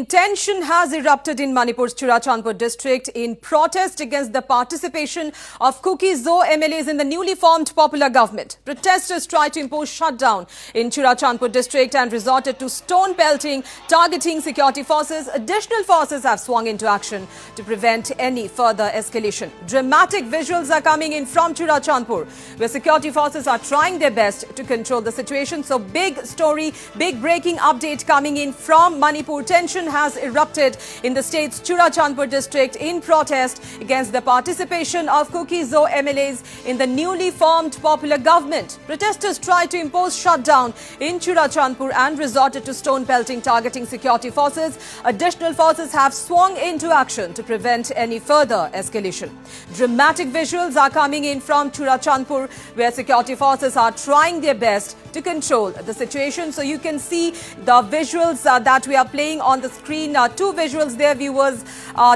Tension has erupted in Manipur's Churachandpur district in protest against the participation of Kuki Zo MLAs in the newly formed popular government. Protesters tried to impose shutdown in Churachandpur district and resorted to stone pelting, targeting security forces. Additional forces have swung into action to prevent any further escalation. Dramatic visuals are coming in from Churachandpur, where security forces are trying their best to control the situation. So big story, big breaking update coming in from Manipur. Tension has erupted in the state's Churachandpur district in protest against the participation of Kuki Zo MLAs in the newly formed popular government. Protesters tried to impose shutdown in Churachandpur and resorted to stone pelting, targeting security forces. Additional forces have swung into action to prevent any further escalation. Dramatic visuals are coming in from Churachandpur, where security forces are trying their best to control the situation. So you can see the visuals that we are playing on the screen. Two visuals there, viewers.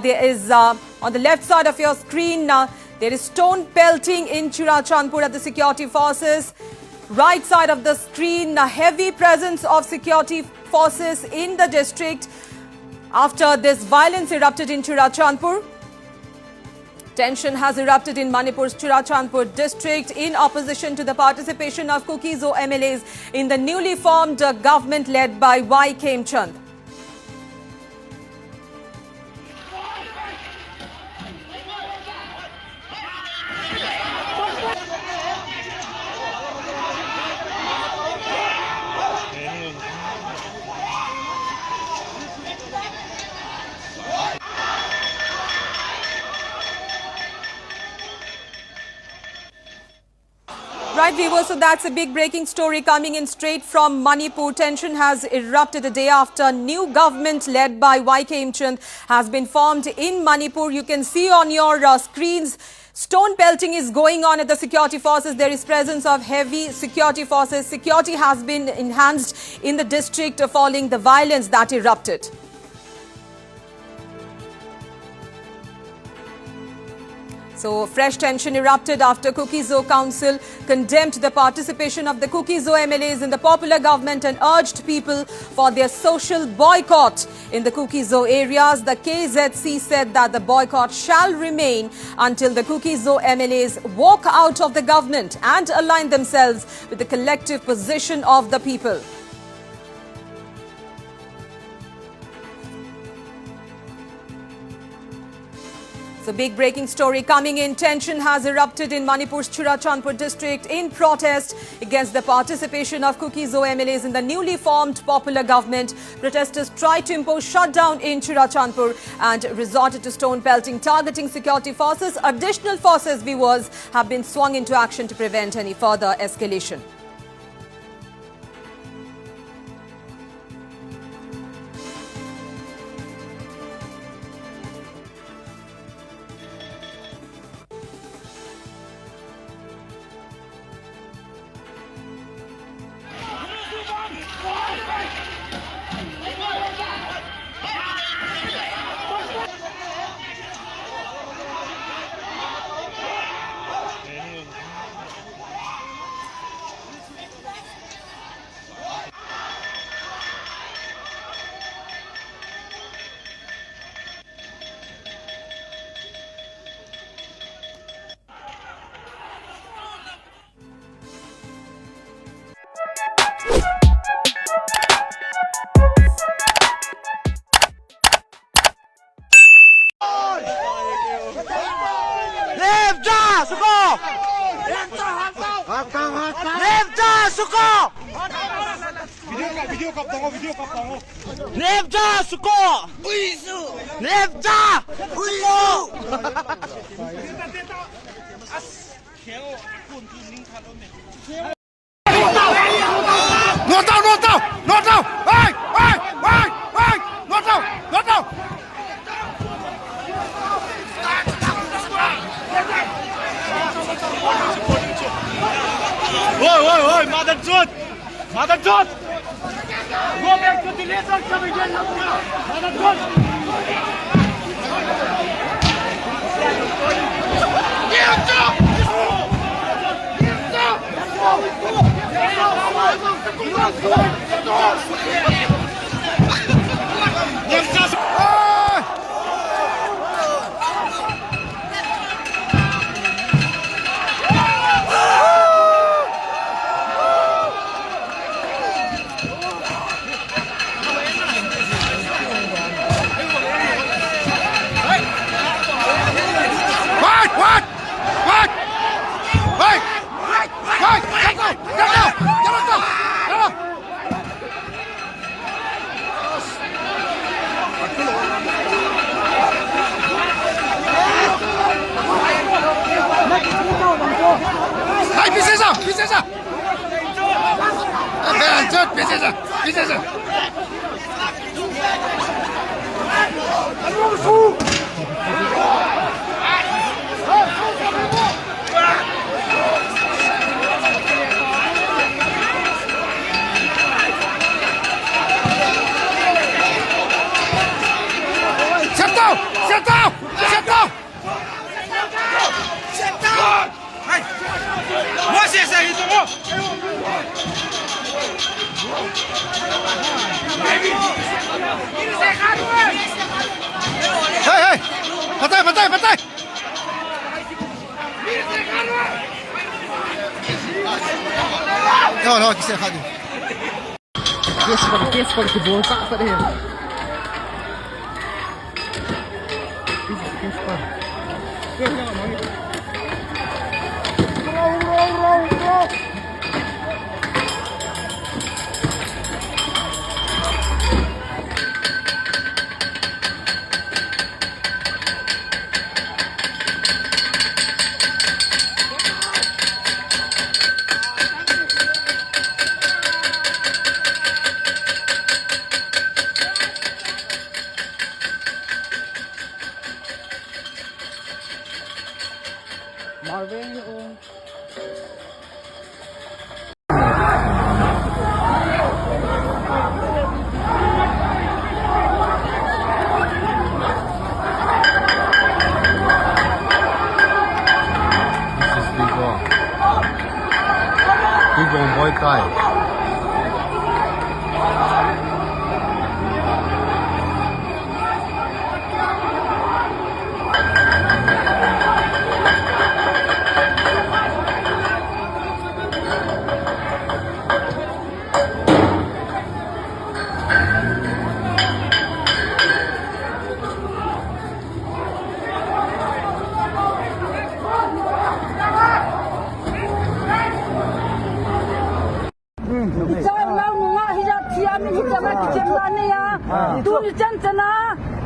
There is on the left side of your screen, there is stone pelting in Churachandpur at the security forces. Right side of the screen, a heavy presence of security forces in the district after this violence erupted in Churachandpur. Tension has erupted in Manipur's Churachandpur district in opposition to the participation of Kuki Zo MLAs in the newly formed government led by Y. Khemchand. Right, viewers, so that's a big breaking story coming in straight from Manipur. Tension has erupted a day after new government led by Y. Khemchand has been formed in Manipur. You can see on your screens, stone pelting is going on at the security forces. There is presence of heavy security forces. Security has been enhanced in the district following the violence that erupted. So, fresh tension erupted after Kuki Zo Council condemned the participation of the Kuki Zo MLAs in the popular government and urged people for their social boycott in the Kuki Zo areas. The KZC said that the boycott shall remain until the Kuki Zo MLAs walk out of the government and align themselves with the collective position of the people. So big breaking story coming in. Tension has erupted in Manipur's Churachandpur district in protest against the participation of Kuki Zo MLAs in the newly formed popular government. Protesters tried to impose shutdown in Churachandpur and resorted to stone pelting, targeting security forces. Additional forces, viewers, have been swung into action to prevent any further escalation. Oi, Mother Truth! Mother Truth! Go back to the lesson, Mother Truth! Get up! Get up! 接着！别接着，别接着！先到！我先生，你怎么？嘿，不对！No, você errado. Господи, que bom, tá, peraí. Marvin yung Vigo Muay Thai.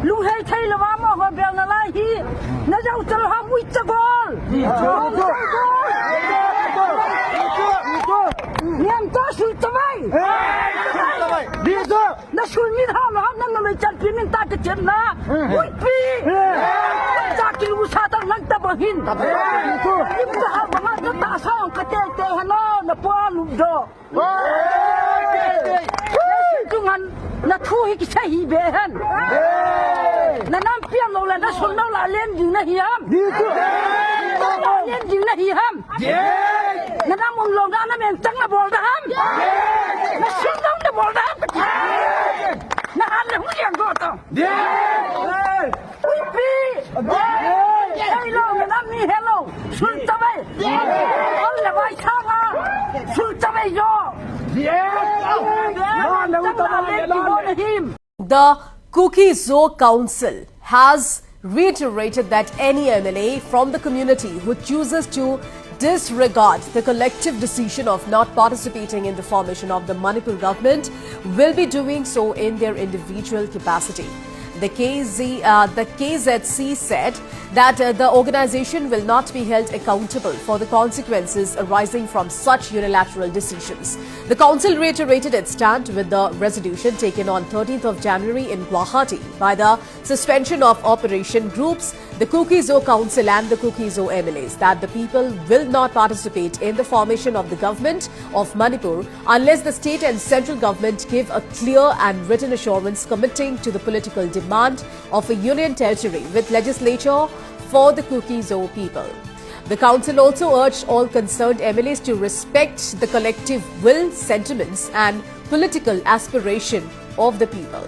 lung hei thei lawa mo ho bel na lai hi na jau chal ha mui chagol niam to sul tawai đi zo na sul min ha ma nam na mai chan pin min ta ke chem na mui pi ta ki u sa ta lang ta bahin im ta ha ma na ta song ka te te ha no na pa lu do tungan na thu hi ki sa hi be han na nam piam lo la na sun lo la len jing na hiam đi tu len jing na hiam na nam mong lo na men chang na bol da ham na sun lo na bol da ham na han le hu yang go to ui pi hello na nam ni hello sun ta bai on le bai cha ma sun ta bai yo The Kuki Zo Council has reiterated that any MLA from the community who chooses to disregard the collective decision of not participating in the formation of the Manipur government will be doing so in their individual capacity. The KZC said that the organization will not be held accountable for the consequences arising from such unilateral decisions. The council reiterated its stand with the resolution taken on 13th of January in Guwahati by the suspension of operation groups, the Kuki Zo Council and the Kuki Zo MLAs, that the people will not participate in the formation of the government of Manipur unless the state and central government give a clear and written assurance committing to the political demand of a union territory with legislature for the Kuki Zo people. The council also urged all concerned MLAs to respect the collective will, sentiments and political aspiration of the people.